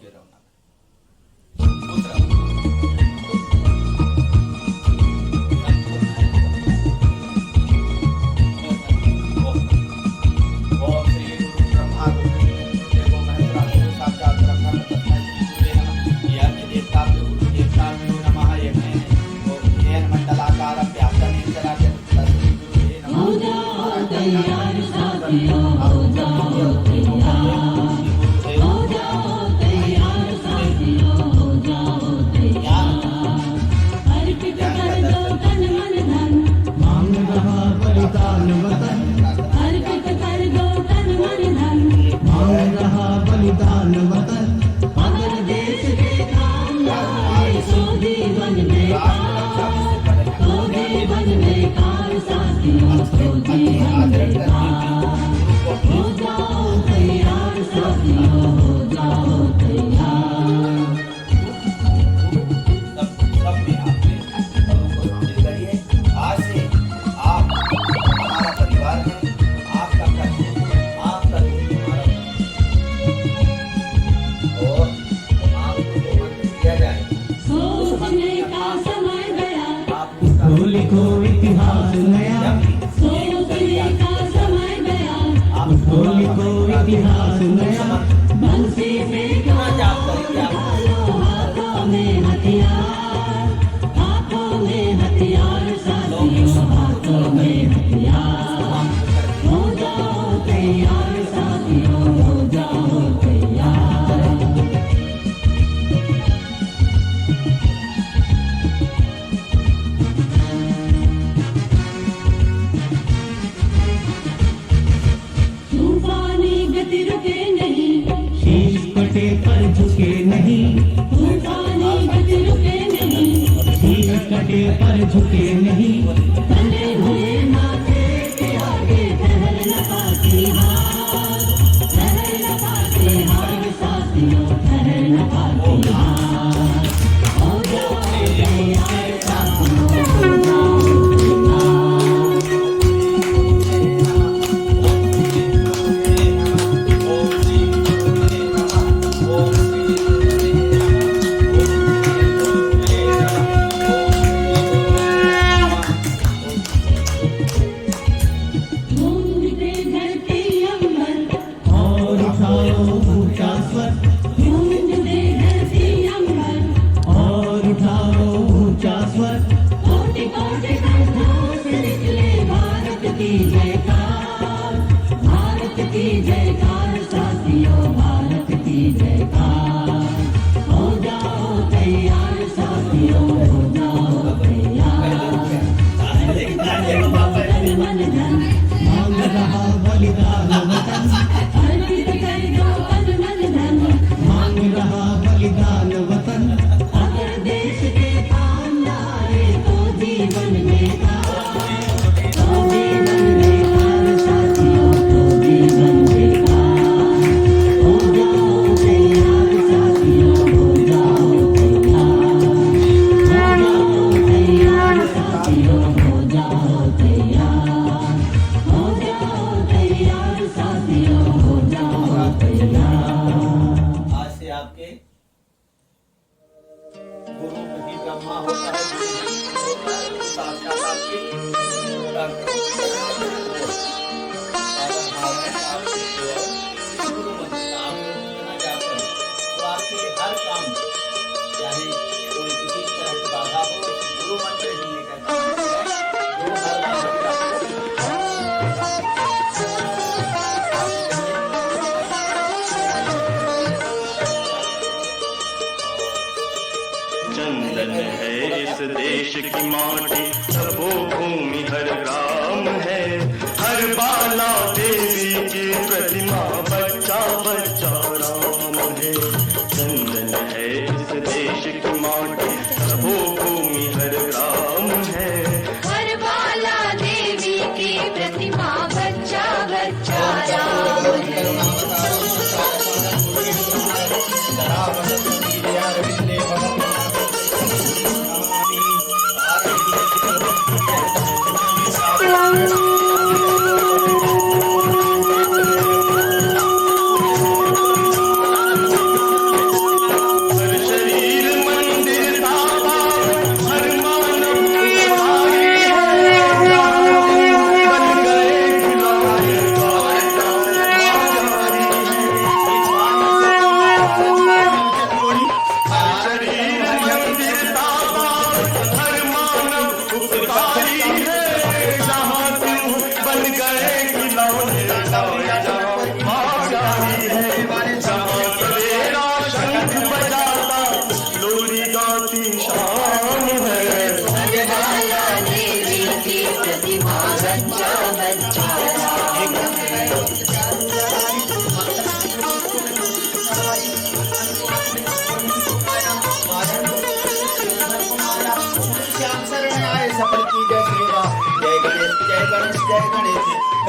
गिरवणार दुसरा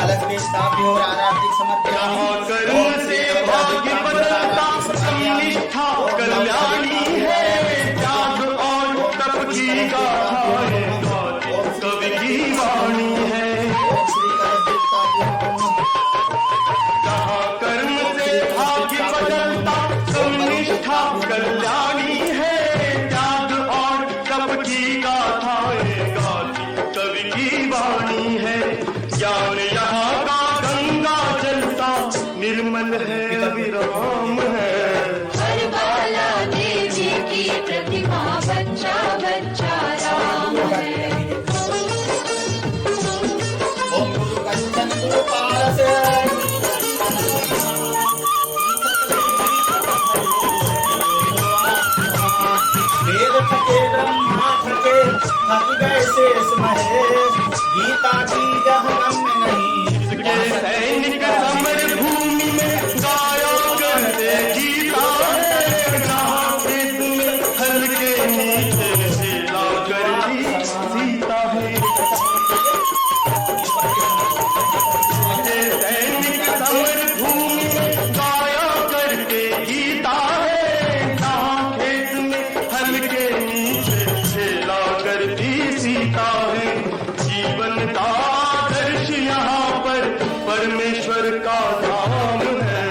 कलश में स्थापित और आरती समर्पयामि। कर्म से भाग्य बदलता निष्ठा कल्याणी है, त्याग और तप की गाथा है, कवि की वाणी है। जहाँ कर्म से भाग्य बदलता निष्ठा कल्याणी है, त्याग और तप की गाथा है, कवि की वाणी है। ज्ञान यहाँ का गंगा जलता निर्मल है, विराम है। हर बाला देवी की प्रतिमा बच्चा बच्चा राम है। ओम गुरु कंचन गोपाल से वेद थके ब्रह्मा थके थक गए शेष महेश, गीता की जहनम में नहीं के सैनिक समर भूमि में गाया करते गीता है, जहाँ वेद में हल्के नीचे शीला करती सीता है। के सैनिक समर भूमि में गाया करते गीता है, जहाँ खेत में हल्के नीचे शीला करती सीता है। जीवन का आदर्श यहाँ पर परमेश्वर का धाम है।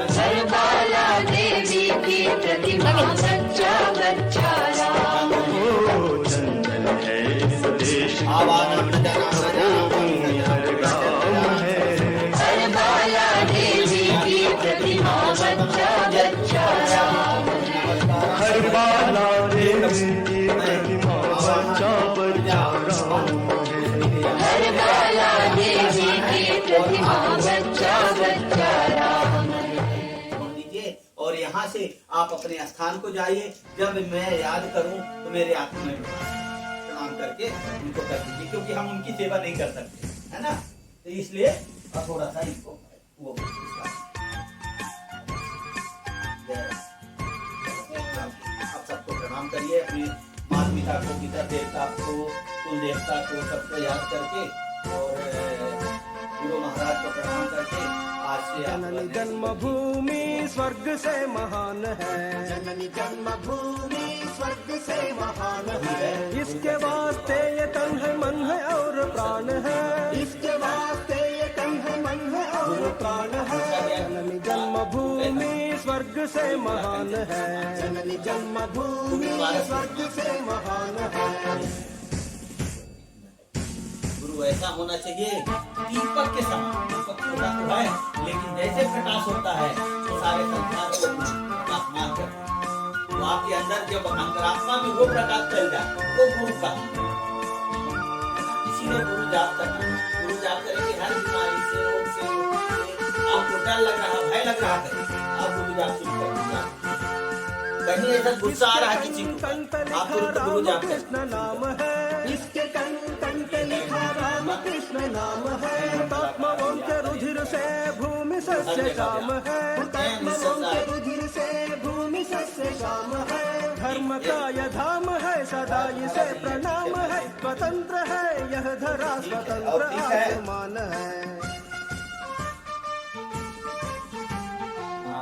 हर बाला देवी की प्रतिमा बच्चा बच्चा राम है। ओ चंदन है इस देश की आवानंद हर गाँव है। हर बाला देवी की प्रतिमा बच्चा बच्चा राम है। हर बाला देवी की प्रतिमा बच्चा बच्चा राम है। हर बाला देवी की प्रतिमा बच्चा बच्चा राम है। छोड़ दीजिए और यहाँ से आप अपने स्थान को जाइए। जब मैं याद करूं तो मेरे आत्मा में प्रणाम करके उनको कर दीजिए, क्योंकि हम उनकी सेवा नहीं कर सकते, है ना। तो इसलिए अब थोड़ा सा इनको वो आप सबको प्रणाम करिए, अपने माता पिता को, पिता देवता को, कुल देवता को, सबको याद करके और गुरु महाराज को प्रणाम करके आज से जननी जन्मभूमि स्वर्ग से महान है। जननी जन्मभूमि स्वर्ग से महान है। इसके वास्ते ये तन है मन है और प्राण है। इसके वास्ते ये तन है मन है और प्राण है। जननी जन्मभूमि स्वर्ग से महान है। जननी जन्मभूमि स्वर्ग से महान है। गुरु ऐसा होना चाहिए दीपक के समान। दीपक छोटा तो है, लेकिन जैसे प्रकाश होता है तो सारे संसार को प्रकाशमान करता है। तो आपके अंदर जब अंतरात्मा में वो प्रकाश चल जाए वो गुरु का, इसीलिए गुरु जाप करना। गुरु जाप करेंगे हर बीमारी से, रोग से, आपको डर लग रहा, भय लग रहा है, आप गुरु जाप शुरू कर दीजिए। कहीं ऐसा गुस्सा आ रहा है किसी को, आप गुरु जाप करें। कृष्ण नाम है। इसके कण कण पे लिखा राम कृष्ण नाम है। हुतात्माओं के रुधिर से भूमि सस्य काम है। हुतात्माओं के रुधिर से भूमि सस्य श्याम है। धर्म का यह धाम है, सदा इसे प्रणाम है। स्वतंत्र है यह धरा, स्वतंत्र आसमान है।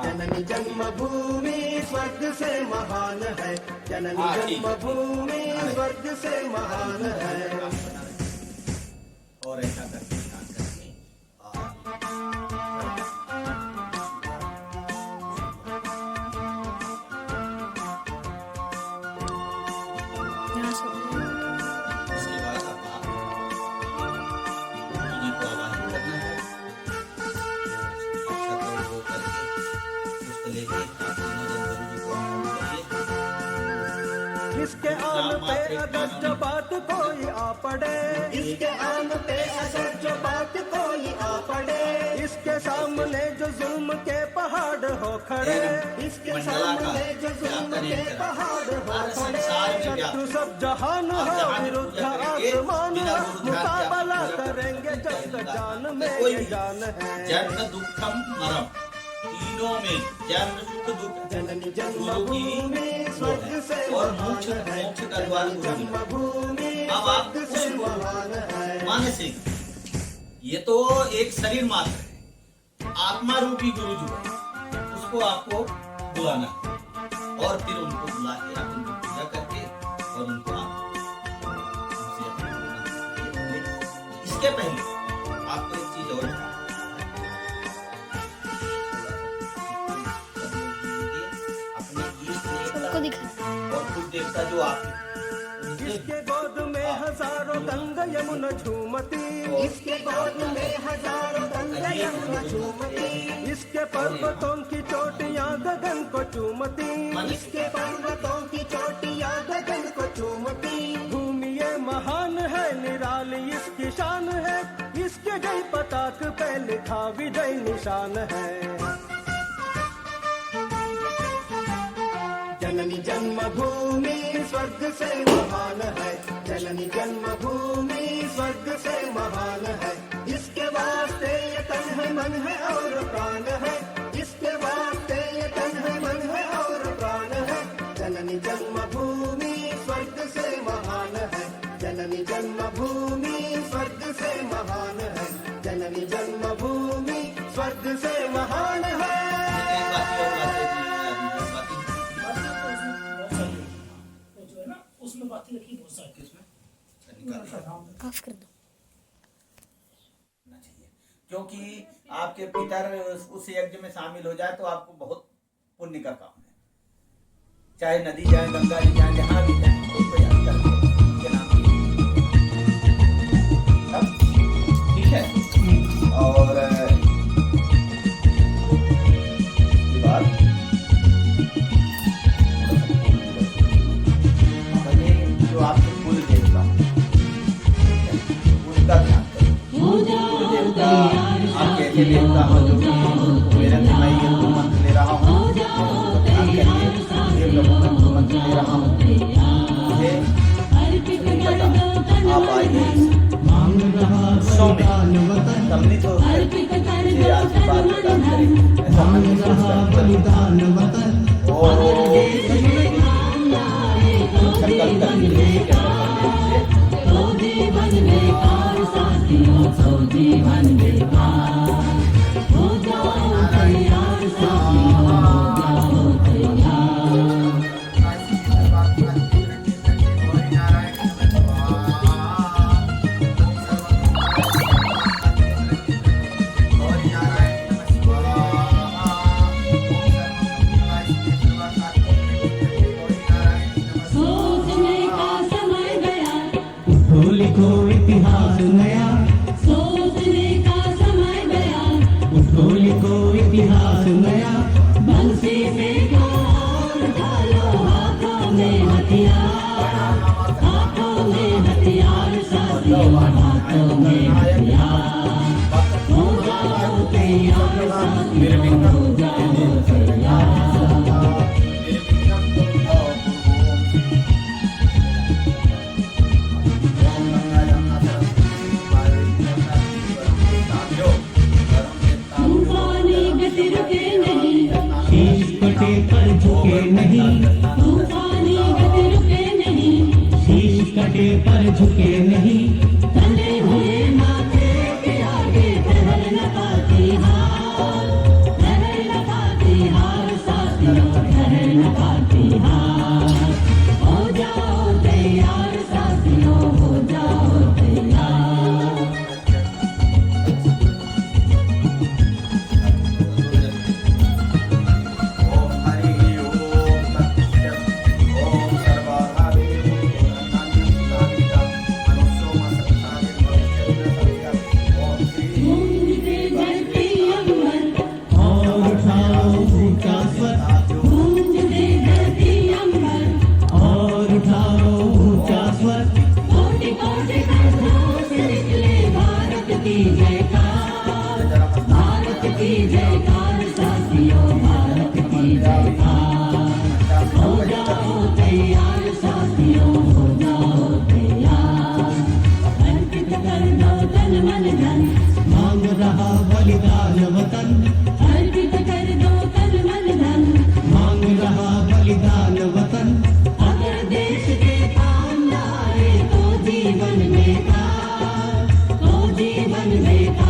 जननी जन्मभूमि स्वर्ग से महान है। जननी जन्मभूमि स्वर्ग से महान है। और ऐसा करके ध्यान करके उसके बाद आप उन्हीं को आवाहन करना है। अच्छा तो वो करके उसको लेके आप तीनों जन गुरु जी को आवाहन करिए। इसके आन पे अगर जो बात कोई आ पड़े, इसके आन पे असर जो बात कोई आ पड़े। इसके सामने जो जुल्म के पहाड़ हो खड़े। इसके सामने जो जुल्म के पहाड़ हो खड़े। शत्रु सब जहान हो, विरुद्ध आसमान हो। मुकाबला करेंगे जब तक जान में ये जान है। जन्म दुखम मरम, तीनों में जन्म सुख दुख जननी जन्मभूमि स्वर्ग से और महान है। मोक्ष का द्वार गुरु जी। जन्मभूमि अब आप स्वर्ग से महान है। मानसिक ये तो एक शरीर मात्र है, आत्मा रूपी गुरु जो है उसको आपको बुलाना है और फिर उनको बुला के आप उनको पूजा करके और उनको आप उनसे अपना इसके पहले आपको एक चीज और अपने इष्ट सबको दिखा देवता और कुल देवता जो आपके इसके गोद में हजारों गंगा यमुना झूमती, इसके गोद में हजारों गंगा यमुना झूमती, इसके पर्वतों की चोटियां गगन को चूमती, इसके पर्वतों की चोटियां गगन को चूमती। भूमि ये महान है, निराली इसकी शान है, इसके जय पताक पे लिखा विजय निशान है। जननी जन्मभूमि स्वर्ग से महान है, जननी जन्मभूमि स्वर्ग से महान है। इसके वास्ते ये तन है मन है और प्राण है, इसके वास्ते ये तन है मन है और प्राण है। जननी जन्मभूमि स्वर्ग से महान है, जननी जन्मभूमि स्वर्ग से महान है, जननी जन्मभूमि स्वर्ग से महान है। जो है ना उसमें बातें रखी बहुत सारी माफ कर दो। क्योंकि आपके पितर उस यज्ञ में शामिल हो जाए तो आपको बहुत पुण्य का काम है। चाहे नदी जाए, गंगा जी जाए, जहाँ भी जाए उसको याद करके उनके नाम से। सब ठीक है। और ये बात पहले जो आपके कुल देवता उनका ध्यान करें। कुल देवता आपके ऐसे देवता हो जो मेरा मैं ये तो मंत्र ले रहा हूँ, ध्यान करिए। ये लोगों का जो मंत्र ले रहा हूँ मुझे नहीं पता। आप आइए सौ में सबने तो ये आशीर्वाद प्रदान करें, ऐसा मन में सोच कर और संकल्प करिए। सोचने का समय गया, लिखो इतिहास नया, सोचने का समय गया, उठो लिखो इतिहास नया। बंसी पे को और डालो, हाथों में हथियार, हाथों में हथियार, साथियों हाथों में हथियार। हो जाओ तैयार साथियों, हो जाओ तैयार। तूफानी गति रुके नहीं, शीश कटे पर झुके नहीं, तूफानी गति रुके नहीं, शीश कटे पर झुके नहीं। तले हुए माथे के आगे ठहर न पाती हार, ठहर न पाती हार, साथियों ठहर न पाती हार। हो जाओ तैयार साथियों, हो जाओ तैयार। ओम हरि ओम तत्सत। ओम सर्वभावेषु अन्नान्यं मनुष्यो मत्संसारे भविष्यति न संशयः। ओम श्री गूंजते धरती अंबर, और उठाओ ऊंचा स्वर, गूंजते धरती अंबर, और उठाओ ऊंचा स्वर। कोटि कोटि कंठों से निकले भारत की जयकार, भारत की जयकार, साथियों भारत की जयकार। हो जाओ तैयार साथियों, हो जाओ तैयार। अर्पित कर दो तन मन धन, मांग रहा बलिदान वतन, अर्पित कर दो तन मन धन। मांग रहा बलिदान वतन। अगर देश के काम लाए तो जीवन बेकार, तो जीवन बेकार।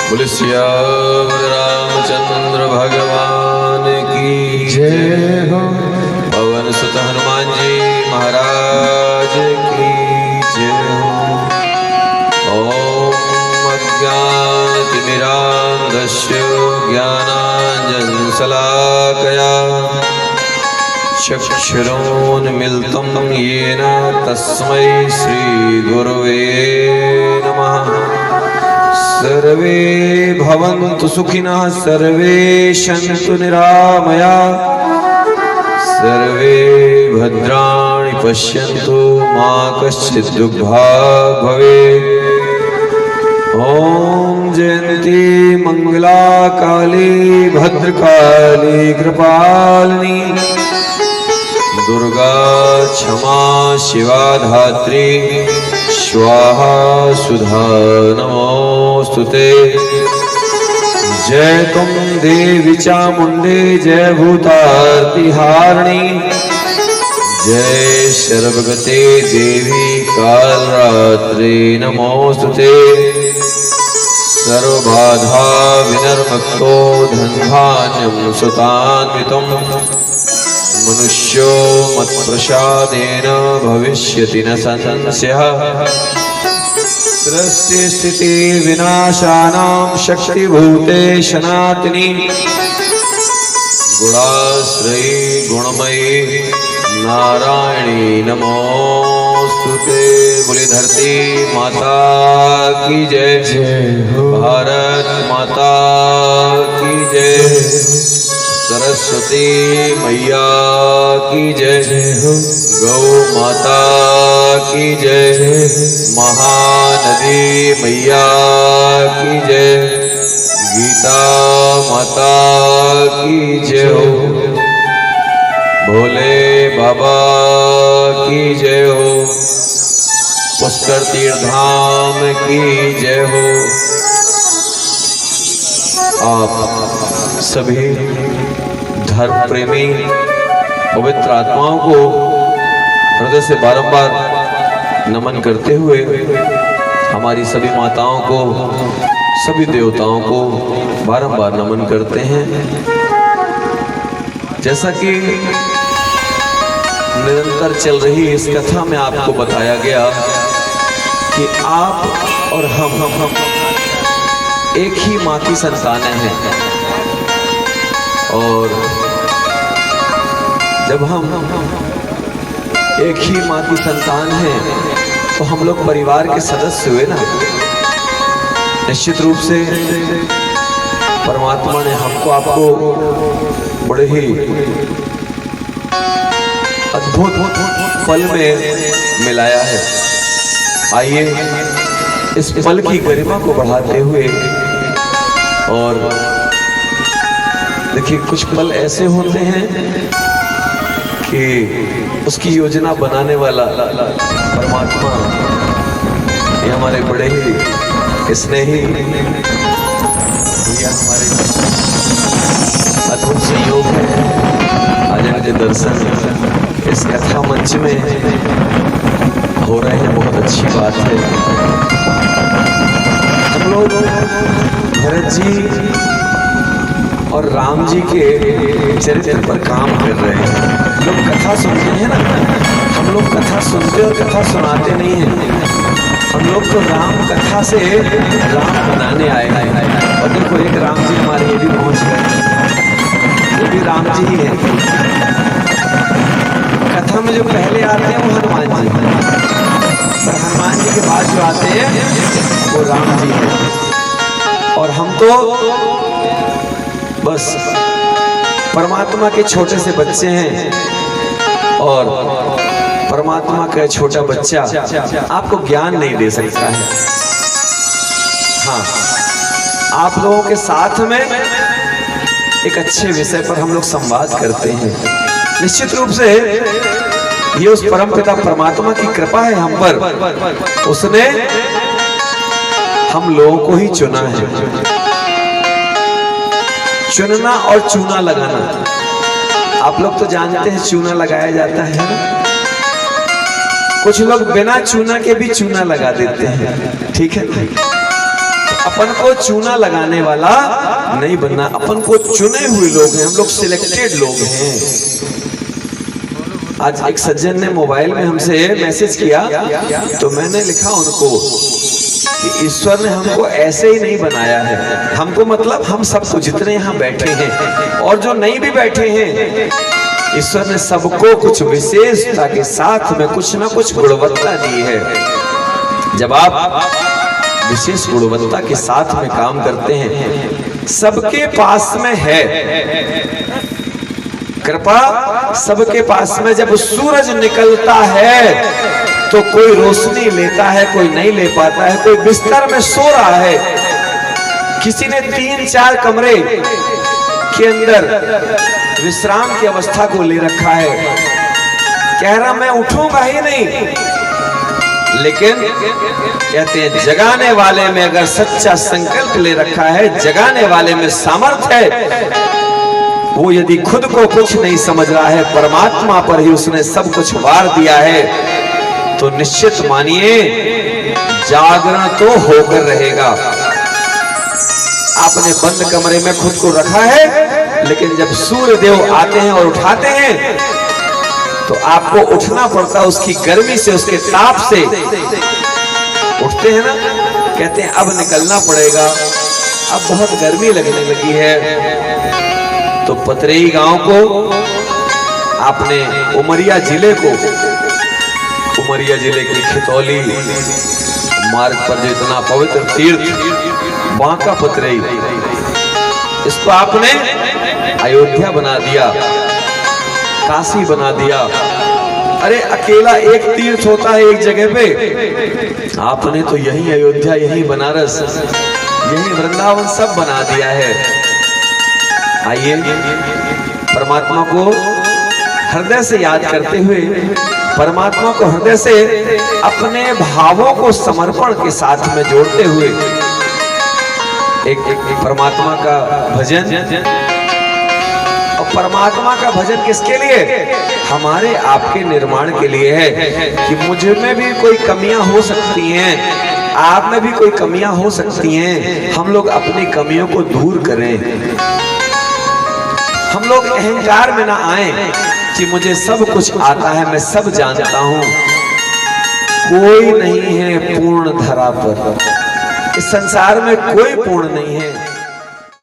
बोले सियावर रामचंद्र भगवान की जय हो। पवन सुत हनुमान जी महाराज की जय हो। ओम अज्ञानतिमिरान्धस्य ज्ञानाञ्जनशलाकया चक्षुरोन्मिलितं येन तस्मै श्रीगुरवे नमः। सर्वे भवन्तु सुखिनः, सर्वे सन्तु निरामयाः, सर्वे भद्राणि पश्यन्तु मा कश्चित् दुःखभाग् भवेत्। ओम जयंती मंगला काली भद्रकाली कृपालिनी दुर्गा क्षमा शिवा धात्री स्वाहा सुधा नमोस्तुते। जय तुम देवी चामुंडे जय भूतार्तिहारिणी जय सर्वगते देवी कालरात्रि नमोस्तुते। सर्वबाधा विनर्मुक्तो धनधान्यं सुतान्वितं मनुष्यो मत्प्रसादेन भविष्यति न संशयः। सृष्टिस्थिति विनाशानां शक्तिभूते सनातनी गुणाश्रयी गुणमयी नारायणी नमोस्तुते। बोले धरती माता की जय जय। भारत माता की जय। सरस्वती मैया की जय। गौ माता की जय। महानदी मैया की जय। गीता माता की जय हो। भोले बाबा की जय हो। पुष्कर तीर्थ धाम की जय हो। आप सभी धर्म प्रेमी पवित्र आत्माओं को हृदय से बारंबार नमन करते हुए हमारी सभी माताओं को सभी देवताओं को बारंबार नमन करते हैं। जैसा कि निरंतर चल रही इस कथा में आपको बताया गया कि आप और हम एक ही माँ की संतानें हैं और जब हम एक ही माँ की संतान हैं तो हम लोग परिवार के सदस्य हुए ना। निश्चित रूप से परमात्मा ने हमको आपको बड़े ही अद्भुत पल में मिलाया है। आइए इस पल की गरिमा को बढ़ाते हुए और देखिए कुछ पल ऐसे होते हैं कि उसकी योजना बनाने वाला परमात्मा ये हमारे बड़े ही स्नेही भैया हमारे अद्भुत संयोग है। आज के दर्शन इस कथा मंच में हो रहे हैं, बहुत अच्छी बात है। हम लोग भरत जी और राम जी के चरित्र पर काम कर रहे हैं। लोग कथा सुनते हैं ना, हम लोग कथा सुनते और कथा सुनाते नहीं हैं। हम लोग तो राम कथा से राम बनाने आए हैं। और देखो एक राम जी हमारे ये भी पहुंच गए, ये भी राम जी ही है। कथा में जो पहले आते हैं वो हनुमान जी हैं, पर हनुमान जी के बाद जो आते हैं वो राम जी हैं। और हम तो बस परमात्मा के छोटे से बच्चे हैं और परमात्मा का छोटा बच्चा आपको ज्ञान नहीं दे सकता है। हाँ, आप लोगों के साथ में एक अच्छे विषय पर हम लोग संवाद करते हैं। निश्चित रूप से ये उस परम पिता परमात्मा की कृपा है हम पर। उसने हम लोगों को ही चुना है। चुनना और चूना लगाना, आप लोग तो जानते हैं चूना लगाया जाता है ना। कुछ लोग बिना चूना के भी चूना लगा देते हैं, ठीक है। अपन को चूना लगाने वाला नहीं बनना, अपन को चुने हुए लोग हैं, हम लोग सिलेक्टेड लोग हैं। आज एक सज्जन ने मोबाइल में हमसे मैसेज किया, तो मैंने लिखा उनको कि ईश्वर ने हमको ऐसे ही नहीं बनाया है। हमको मतलब हम सबको जितने यहाँ बैठे हैं और जो नहीं भी बैठे हैं, ईश्वर ने सबको कुछ विशेषता के साथ में कुछ ना कुछ गुणवत्ता दी है। जब आप विशेष गुणवत्ता के साथ में काम करते हैं, सबके पास में है कृपा, सबके पास में। जब सूरज निकलता है तो कोई रोशनी लेता है, कोई नहीं ले पाता है, कोई बिस्तर में सो रहा है, किसी ने 3-4 कमरे के अंदर विश्राम की अवस्था को ले रखा है, कह रहा मैं उठूंगा ही नहीं। लेकिन कहते हैं जगाने वाले में अगर सच्चा संकल्प ले रखा है, जगाने वाले में सामर्थ्य है, वो यदि खुद को कुछ नहीं समझ रहा है, परमात्मा पर ही उसने सब कुछ वार दिया है, तो निश्चित मानिए जागरण तो होकर रहेगा। आपने बंद कमरे में खुद को रखा है, लेकिन जब सूर्य देव आते हैं और उठाते हैं तो आपको उठना पड़ता है, उसकी गर्मी से, उसके ताप से उठते हैं ना। कहते हैं अब निकलना पड़ेगा, अब बहुत गर्मी लगने लगी है। तो पतरेई गांव को आपने उमरिया जिले को, उमरिया जिले की खितौली मार्ग पर जो इतना पवित्र तीर्थ बांका पतरेई, इसको आपने अयोध्या बना दिया, काशी बना दिया। अरे अकेला एक तीर्थ होता है एक जगह पे, आपने तो यही अयोध्या, यही बनारस, यही वृंदावन सब बना दिया है। आइए परमात्मा को हृदय से याद करते हुए, परमात्मा को हृदय से अपने भावों को समर्पण के साथ में जोड़ते हुए एक परमात्मा का भजन। और परमात्मा का भजन किसके लिए? हमारे आपके निर्माण के लिए है कि मुझ में भी कोई कमियां हो सकती हैं, आप में भी कोई कमियां हो सकती हैं। हम लोग अपनी कमियों को दूर करें, हम लोग अहंकार में ना आए कि मुझे सब कुछ आता है, मैं सब जानता हूं। कोई नहीं है पूर्ण धरा पर, इस संसार में कोई पूर्ण नहीं है।